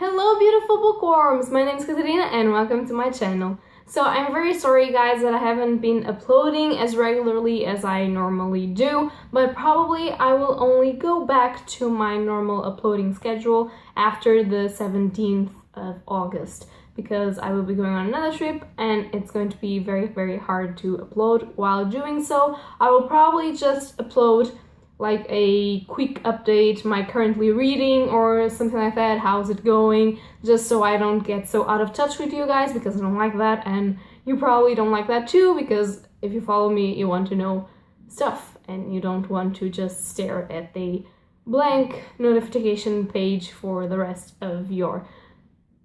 Hello beautiful bookworms! My name is Katarina and welcome to my channel. So I'm very sorry guys that I haven't been uploading as regularly as I normally do, but probably I will only go back to my normal uploading schedule after the 17th of August because I will be going on another trip and it's going to be very hard to upload. While doing so, I will probably just upload like a quick update, my currently reading or something like that, how's it going, just so I don't get so out of touch with you guys because I don't like that, and you probably don't like that too because if you follow me you want to know stuff and you don't want to just stare at the blank notification page for the rest of your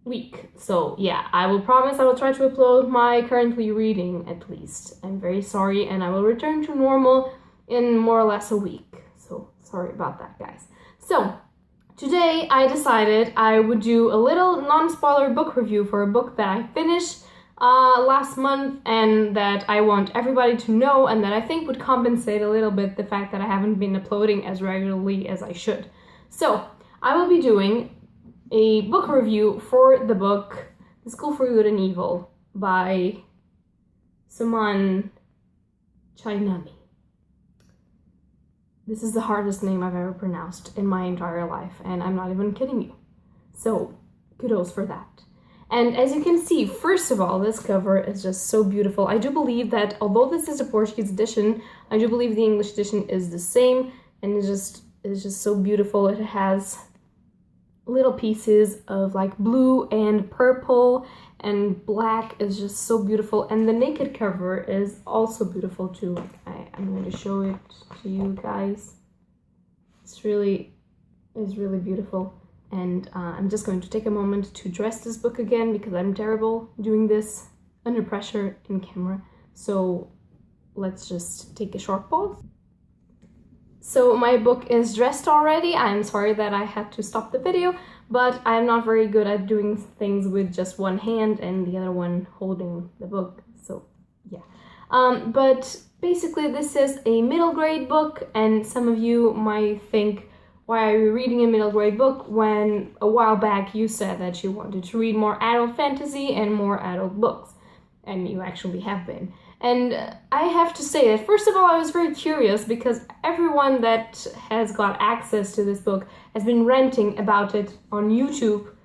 week. So yeah, I will promise I will try to upload my currently reading at least. I'm very sorry and I will return to normal in more or less a week. So sorry about that, guys. So today I decided I would do a little non-spoiler book review for a book that I finished last month and that I want everybody to know and that I think would compensate a little bit the fact that I haven't been uploading as regularly as I should. So I will be doing a book review for the book The School for Good and Evil by Suman Chainami. This is the hardest name I've ever pronounced in my entire life, and I'm not even kidding you. So, kudos for that. And as you can see, first of all, this cover is just so beautiful. I do believe that, although this is a Portuguese edition, I do believe the English edition is the same, and it's just so beautiful. It has little pieces of like blue and purple and black is just so beautiful, and the naked cover is also beautiful too. Like I'm going to show it to you guys. It's really beautiful, and I'm just going to take a moment to dress this book again because I'm terrible doing this under pressure in camera. So let's just take a short pause. So my book is dressed already. I'm sorry that I had to stop the video, but I'm not very good at doing things with just one hand and the other one holding the book, so yeah. But basically this is a middle grade book, and some of you might think, why are you reading a middle grade book when a while back you said that you wanted to read more adult fantasy and more adult books, and you actually have been. And I have to say that, first of all, I was very curious because everyone that has got access to this book has been ranting about it on YouTube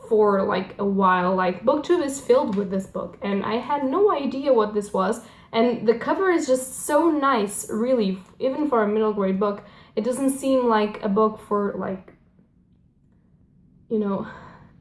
for like a while. Like, BookTube is filled with this book, and I had no idea what this was. And the cover is just so nice, really, even for a middle grade book. It doesn't seem like a book for, like, you know,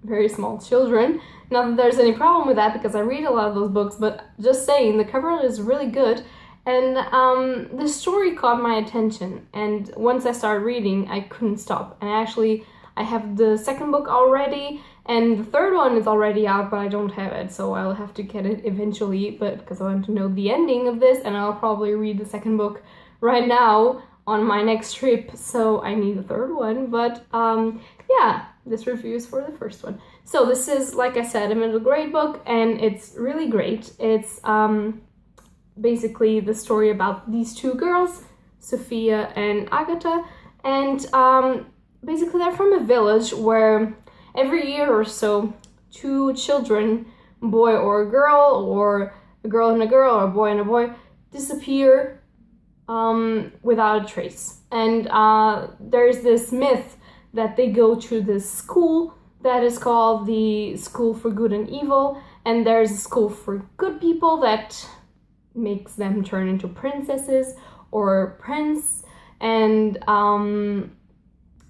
very small children. Not that there's any problem with that because I read a lot of those books, but just saying, the cover is really good, and the story caught my attention, and once I started reading I couldn't stop. And actually I have the second book already, and the third one is already out, but I don't have it, so I'll have to get it eventually, but because I want to know the ending of this, and I'll probably read the second book right now on my next trip, so I need the third one. But yeah, this review is for the first one. So this is, like I said, a middle grade book, and it's really great. It's basically the story about these two girls, Sophia and Agatha, and basically they're from a village where every year or so two children, a boy or a girl, or a girl and a girl, or a boy and a boy, disappear without a trace. And there's this myth that they go to this school that is called the School for Good and Evil, and there's a school for good people that makes them turn into princesses or prince, and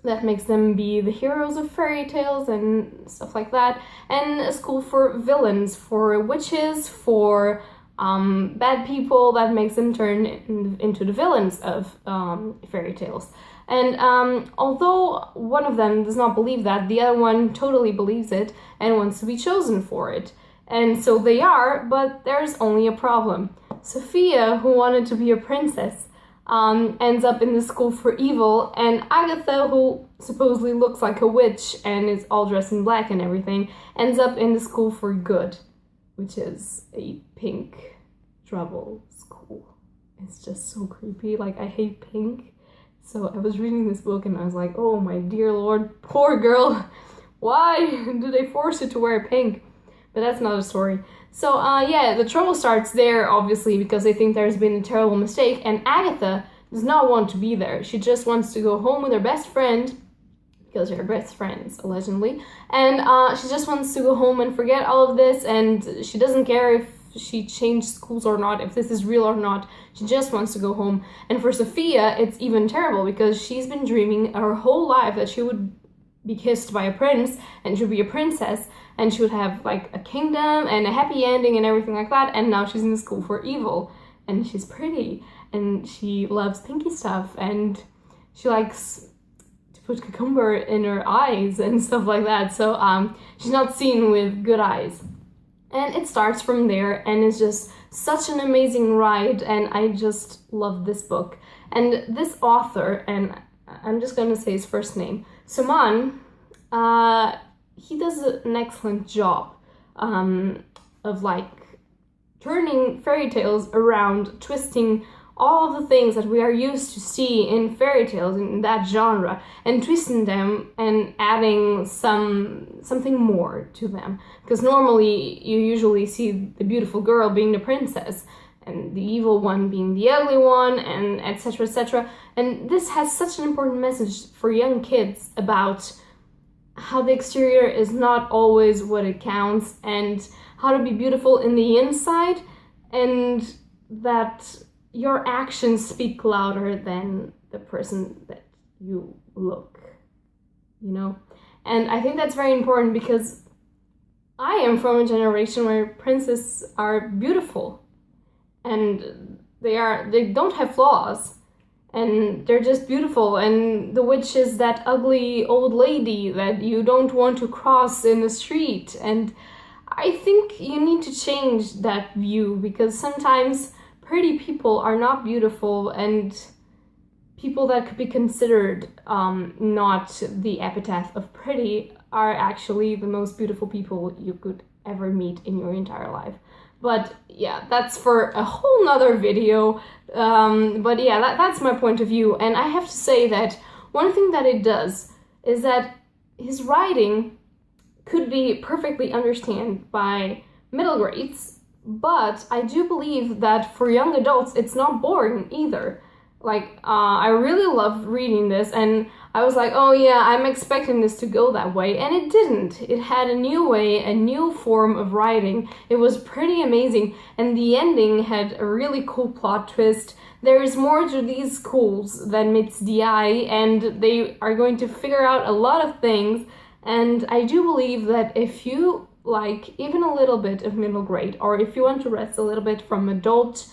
that makes them be the heroes of fairy tales and stuff like that, and a school for villains, for witches, for bad people, that makes them turn into the villains of fairy tales. And although one of them does not believe that, the other one totally believes it and wants to be chosen for it. And so they are, but there's only a problem. Sophia, who wanted to be a princess, ends up in the school for evil, and Agatha, who supposedly looks like a witch and is all dressed in black and everything, ends up in the school for good, which is a pink trouble school. It's just so creepy. Like, I hate pink. So I was reading this book and I was like, oh my dear Lord, poor girl. Why do they force you to wear pink? But that's another story. So, yeah, the trouble starts there, obviously, because they think there's been a terrible mistake, and Agatha does not want to be there. She just wants to go home with her best friend, because they're best friends, allegedly, and she just wants to go home and forget all of this, and she doesn't care if she changed schools or not, if this is real or not. She just wants to go home. And for Sophia, it's even terrible, because she's been dreaming her whole life that she would be kissed by a prince, and she would be a princess, and she would have like a kingdom and a happy ending and everything like that, and now she's in school for evil, and she's pretty, and she loves pinky stuff, and she likes to put cucumber in her eyes and stuff like that, so she's not seen with good eyes. And it starts from there, and it's just such an amazing ride, and I just love this book. And this author, and I'm just gonna say his first name, Suman, he does an excellent job of like turning fairy tales around, twisting all of the things that we are used to see in fairy tales in that genre, and twisting them and adding something more to them. Because normally you usually see the beautiful girl being the princess, and the evil one being the ugly one, and etc, etc. And this has such an important message for young kids about how the exterior is not always what it counts, and how to be beautiful in the inside, and that your actions speak louder than the person that you look, you know? And I think that's very important, because I am from a generation where princesses are beautiful, and they don't have flaws, and they're just beautiful, and the witch is that ugly old lady that you don't want to cross in the street. And I think you need to change that view, because sometimes pretty people are not beautiful, and people that could be considered not the epitaph of pretty are actually the most beautiful people you could ever meet in your entire life. But yeah, that's for a whole nother video. But yeah, that's my point of view. And I have to say that one thing that it does is that his writing could be perfectly understood by middle grades, but I do believe that for young adults, it's not boring either. Like, I really loved reading this, and I was like, oh yeah, I'm expecting this to go that way, and it didn't. It had a new way, a new form of writing. It was pretty amazing, and the ending had a really cool plot twist. There is more to these schools than meets the eye, and they are going to figure out a lot of things, and I do believe that if you like even a little bit of middle grade, or if you want to rest a little bit from adult,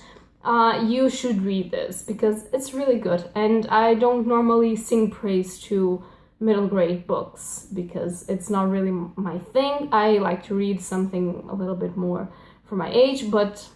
you should read this, because it's really good. And I don't normally sing praise to middle grade books, because it's not really my thing. I like to read something a little bit more for my age, but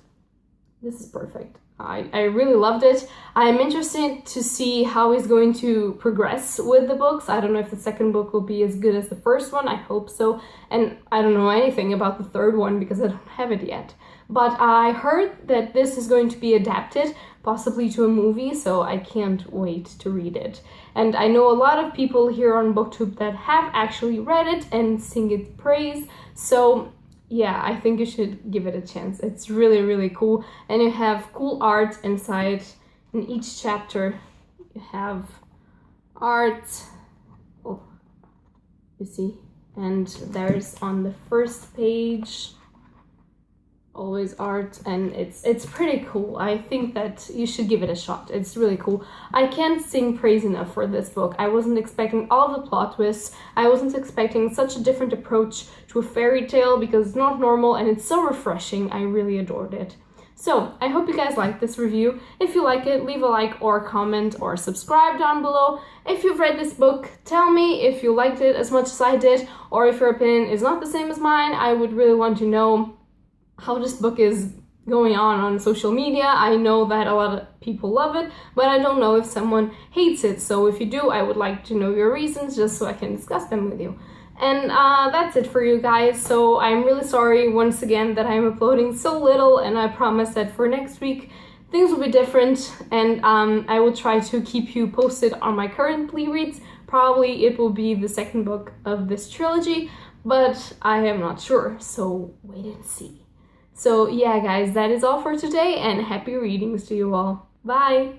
this is perfect. I really loved it. I'm interested to see how he's going to progress with the books. I don't know if the second book will be as good as the first one. I hope so. And I don't know anything about the third one, because I don't have it yet. But I heard that this is going to be adapted, possibly to a movie, so I can't wait to read it. And I know a lot of people here on BookTube that have actually read it and sing its praise, so yeah, I think you should give it a chance. It's really, really cool, and you have cool art inside. In each chapter, you have art, oh, you see, and there's on the first page always art, and it's pretty cool. I think that you should give it a shot. It's really cool. I can't sing praise enough for this book. I wasn't expecting all the plot twists. I wasn't expecting such a different approach to a fairy tale, because it's not normal, and it's so refreshing. I really adored it. So I hope you guys liked this review. If you like it, leave a like or comment or subscribe down below. If you've read this book, tell me if you liked it as much as I did, or if your opinion is not the same as mine. I would really want to know how this book is going on social media. I know that a lot of people love it, but I don't know if someone hates it. So if you do, I would like to know your reasons, just so I can discuss them with you. And that's it for you guys. So I'm really sorry once again that I'm uploading so little, and I promise that for next week things will be different, and I will try to keep you posted on my currently reads. Probably it will be the second book of this trilogy, but I am not sure, so wait and see. So yeah, guys, that is all for today, and happy readings to you all. Bye!